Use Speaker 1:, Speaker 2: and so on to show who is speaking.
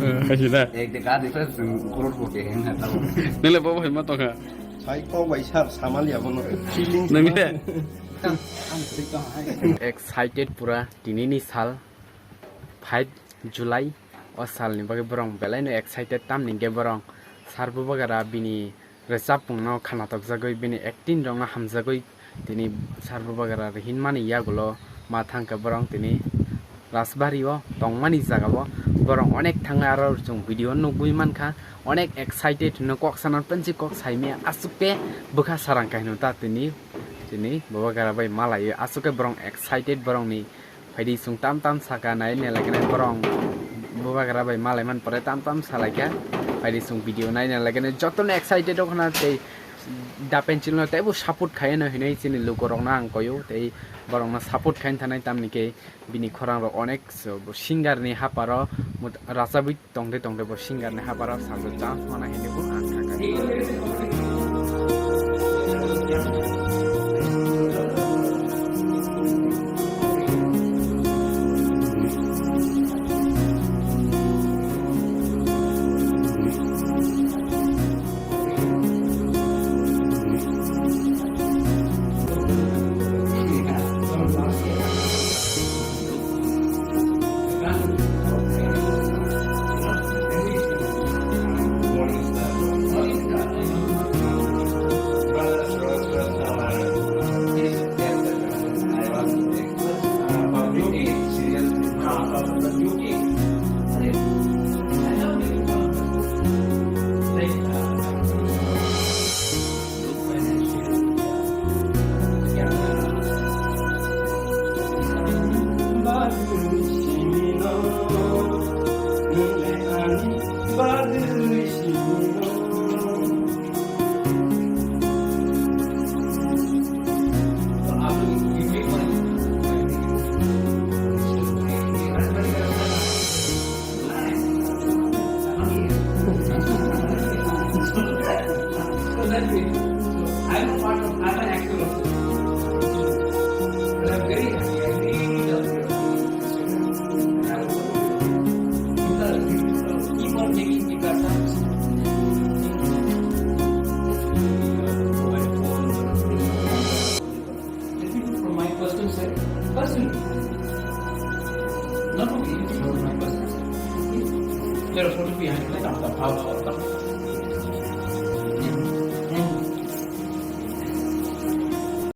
Speaker 1: Hasilnya.
Speaker 2: Dekat itu kurut putih nggak tahu.
Speaker 1: Nila bawa hemat toh nggak?
Speaker 3: Saya kau baisar sama dia bono feeling.
Speaker 1: Nila. Excited pura dinini sal 5 July o sal ni bagi borong belai no excited tam ni ge borong sarbu bagara bini resapung no khana tok jagoi bini acting rong na hamjagoi tini sarbu bagara hinmani yagulo ma thangka borong tini Rasbari ও টংমানি জাগাবো বরং অনেক থাঙ্গা আর जों video নুগুই মানখা অনেক excited ন ককসানার পঞ্চি cock সাইমিয়া আসুকে বখা সারাং কাহিনো তা তিনি বাবা গারাবাই মালাই আসুকে বরং excited বরং নি ফাইদি সুং তাম তাম সাকা নাই নে লাগনে বরং বাবা গারাবাই মালাই মান পরে তাম তাম সালাইকা ফাইদি সুং ভিডিও নাই নে লাগনে যতন এক্সাইটেড ওখানা তেই dapen chilno taibo support khaye no hinai chini lukorok na ang koyo tei borong na support khain thanai tamni ke bini khorang ro onek singer ni haparo rasabi tongde bo singer ni haparo sajo chance mana hine bu ang thaka
Speaker 4: I'm a part of, I'm an actor also. But I'm very happy. I really love it. Keep on making guitar sounds. Let me do from my personal side. Personally. Not from me, from my personal side. There are photos behind, like,